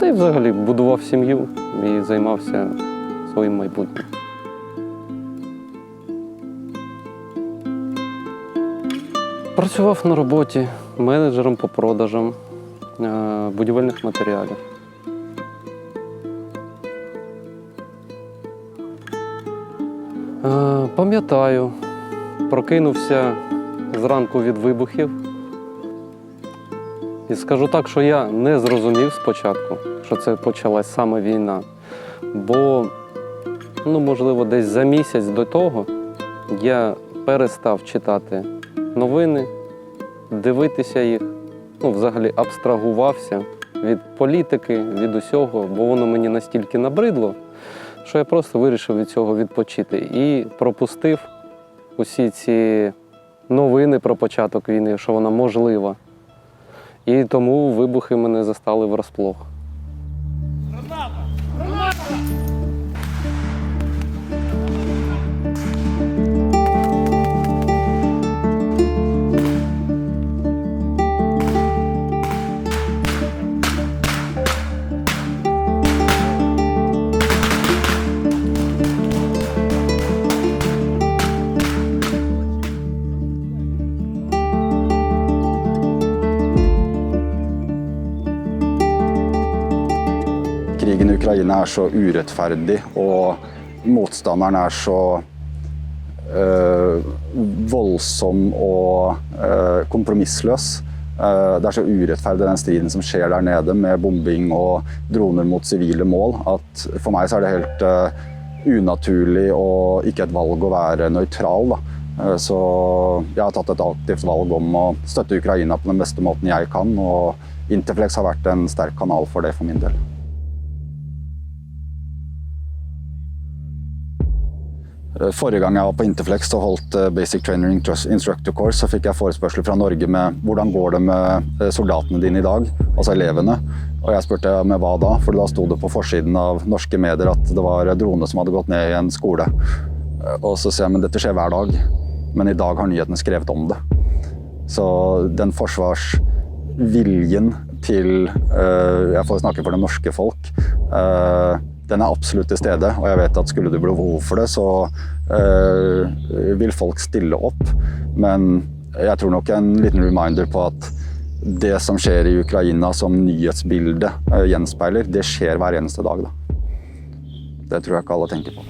Та й взагалі будував сім'ю і займався своїм майбутнім. Працював на роботі менеджером по продажам будівельних матеріалів. Пам'ятаю, прокинувся зранку від вибухів. І скажу так, що я не зрозумів спочатку, що це почалась саме війна. Бо, можливо, десь за місяць до того я перестав читати новини, дивитися їх, взагалі абстрагувався від політики, від усього, бо воно мені настільки набридло, що я просто вирішив від цього відпочити і пропустив усі ці новини про початок війни, що вона можлива. І тому вибухи мене застали врасплох. Krigen i Ukraina så urettferdig, og motstanderen så voldsom og kompromissløs. Det så urettferdig den striden som skjer der nede med bombing og droner mot sivile mål, at for meg så det helt unaturlig og ikke et valg å være nøytral. Da. Så jeg har tatt et aktivt valg om å støtte Ukraina på den beste måten jeg kan, og Interflex har vært en sterk kanal for det for min del. Forrige gang jeg var på Interflex og holdt Basic Training Instructor Course, så fikk jeg forespørsel fra Norge med hvordan går det med soldatene dine i dag, altså elevene. Og jeg spurte med hva da, for da stod det på forsiden av norske medier at det var droner som hadde gått ned i en skole. Og så sier jeg, men dette skjer hver dag, men i dag har nyhetene skrevet om det. Så den forsvarsviljen til, jeg får snakke for det norske folk, den absolutt til stede, og jeg vet at skulle det bli behov for det, så vil folk stille opp. Men jeg tror nok en liten reminder på at det som skjer i Ukraina som nyhetsbilde gjenspeiler, det skjer hver eneste dag. Da. Det tror jeg ikke alle tenker på.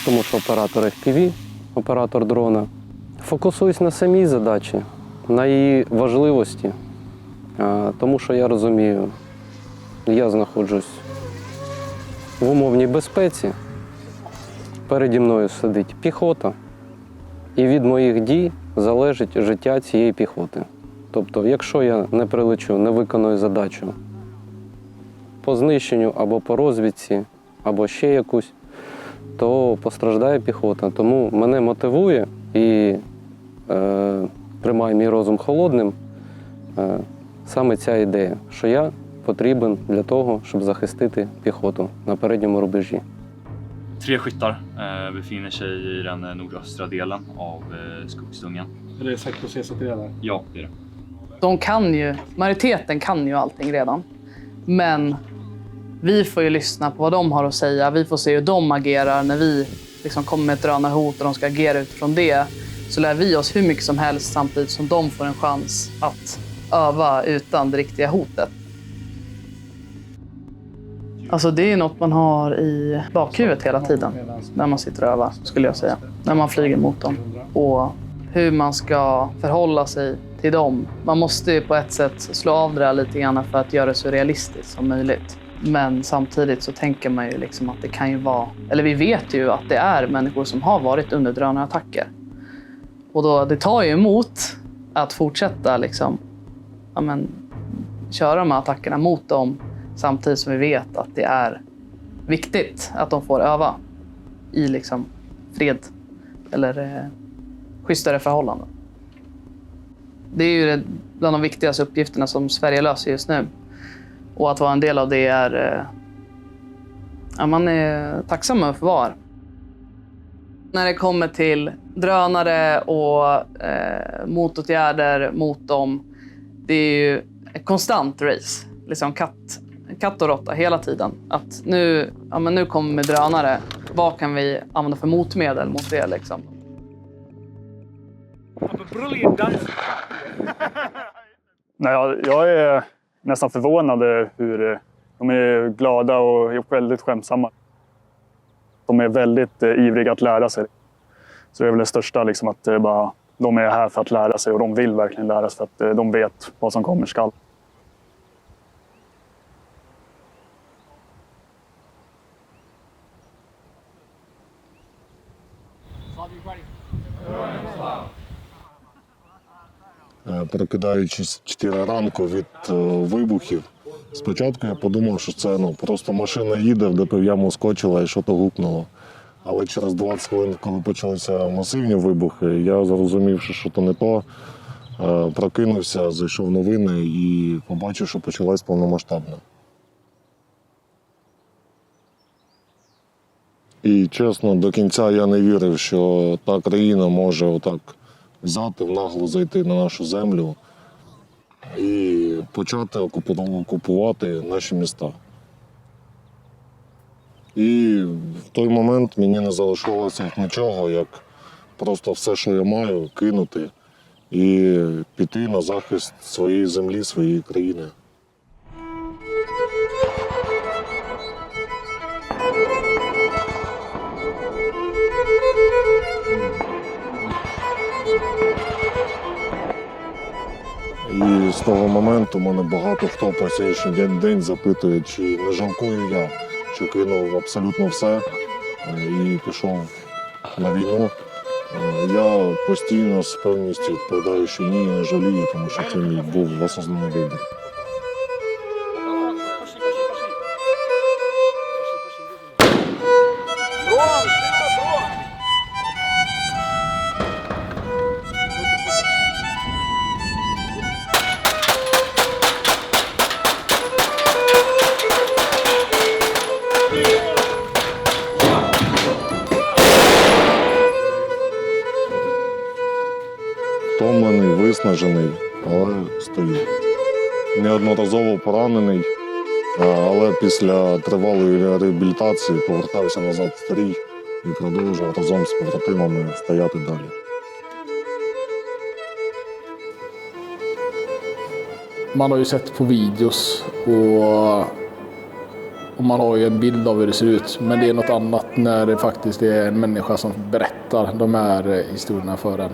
Тому що оператор FPV, оператор дрона, фокусуюсь на самій задачі, на її важливості, тому що я розумію, я знаходжусь в умовній безпеці, переді мною сидить піхота, і від моїх дій залежить життя цієї піхоти. Тобто, якщо я не прилечу, не виконую задачу по знищенню або по розвідці, або ще якусь, то постраждає піхота. Тому мене мотивує і тримає мій розум холодним саме ця ідея, що я потрібен для того, щоб захистити піхоту на передньому рубежі. 3 skyttar befinner sig i den nordöstra delen av Skogsdungen. Är det säkert att se sig till det där? Ja, det är det. De kan ju, majoriteten kan ju allting redan. Men vi får ju lyssna på vad de har att säga. Vi får se hur de agerar när vi liksom kommer med ett drönarhot och de ska agera utifrån det. Så lär vi oss hur mycket som helst samtidigt som de får en chans att öva utan det riktiga hotet. Alltså det är något man har i bakhuvudet hela tiden när man sitter och övar, skulle jag säga. När man flyger mot dem. Och hur man ska förhålla sig till dem. Man måste ju på ett sätt slå av det där lite grann för att göra det så realistiskt som möjligt. Men samtidigt så tänker man ju liksom att det kan ju vara, eller vi vet ju att det är människor som har varit under drönarattacker. Och då, det tar ju emot att fortsätta liksom, köra de här attackerna mot dem samtidigt som vi vet att det är viktigt att de får öva i liksom fred eller schysstare förhållanden. Det är ju bland de viktigaste uppgifterna som Sverige löser just nu. Och att vara en del av det är man är tacksam över var. När det kommer till drönare och motåtgärder mot dem, det är ju konstant race. Liksom katt och råtta hela tiden. Att nu kommer drönare. Vad kan vi använda för motmedel mot det liksom? Nej, jag är nästan förvånad hur de är glada och väldigt skämsamma. De är väldigt ivriga att lära sig. Så det är väl det största, liksom, att de är här för att lära sig och de vill verkligen lära sig för att de vet vad som kommer skall. Прокидаючись 4 ранку від вибухів, спочатку я подумав, що це просто машина їде, в яму скочила і щось гупнуло. Але через 20 хвилин, коли почалися масивні вибухи, я зрозумів, що щось не то. Прокинувся, зайшов новини і побачив, що почалась повномасштабна. І чесно, до кінця я не вірив, що та країна може отак взяти, внагло зайти на нашу землю і почати окупувати наші міста. І в той момент мені не залишилося нічого, як просто все, що я маю, кинути і піти на захист своєї землі, своєї країни. І з того моменту мене багато хто по сьогоднішній день запитує, чи не жалкую я, що кинув абсолютно все і пішов на війну. Я постійно з певністю відповідаю, що ні, не жалію, тому що це мій був осознанний вибір. Втомлений, виснажений, але стою. Неодноразово поранений, але після тривалої реабілітації повертався назад в стрій і продовжував разом з побратимами стояти далі. Man har ju sett på videos och man har ju en bild av hur det ser ut. Men det är något annat när det faktiskt är en människa som berättar de här historierna för en.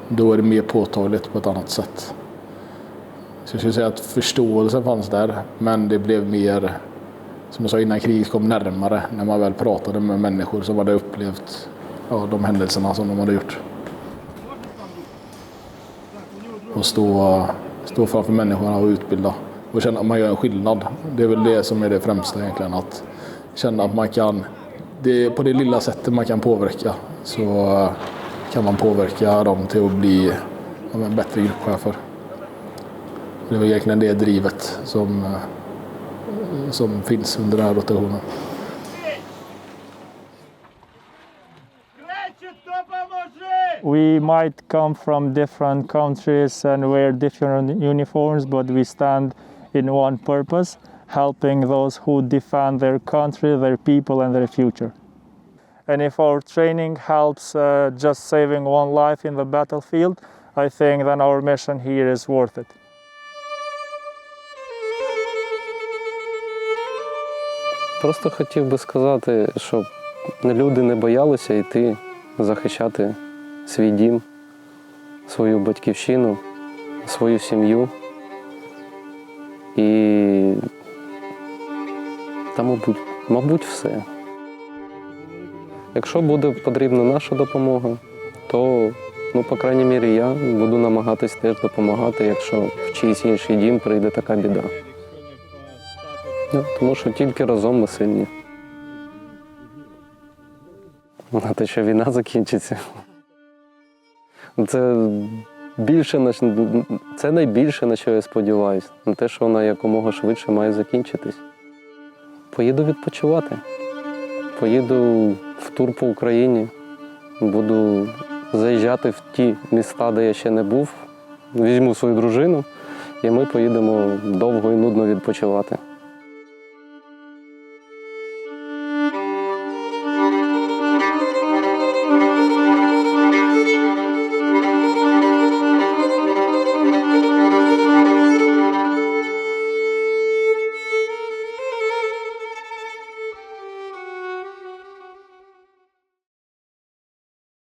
Då är det mer påtagligt på ett annat sätt. Så jag skulle säga att förståelsen fanns där, men det blev mer, som jag sa innan, kriget kom närmare när man väl pratade med människor som hade upplevt de händelserna som de hade gjort. Och stå framför människorna och utbilda och känna att man gör en skillnad. Det är väl det som är det främsta egentligen, att känna att man kan, på det lilla sättet man kan påverka, så kan man påverka dem till att bli bättre gruppchefer. Det var egentligen det drivet som finns under den här rotationen. We might come from different countries and wear different uniforms, but we stand in one purpose, helping those who defend their country, their people and their future. And if our training helps just saving one life in the battlefield, I think then our mission here is worth it. Просто хотів би сказати, щоб люди не боялися йти захищати свій дім, свою батьківщину, свою сім'ю. І та, мабуть, все. Якщо буде потрібна наша допомога, то, по крайній мірі, я буду намагатись теж допомагати, якщо в чийсь інший дім прийде така біда. Тому що тільки разом ми сильні. А те, що війна закінчиться, це найбільше, на що я сподіваюся. На те, що вона якомога швидше має закінчитись. Поїду відпочивати. Поїду в тур по Україні. Буду заїжджати в ті міста, де я ще не був. Візьму свою дружину і ми поїдемо довго і нудно відпочивати.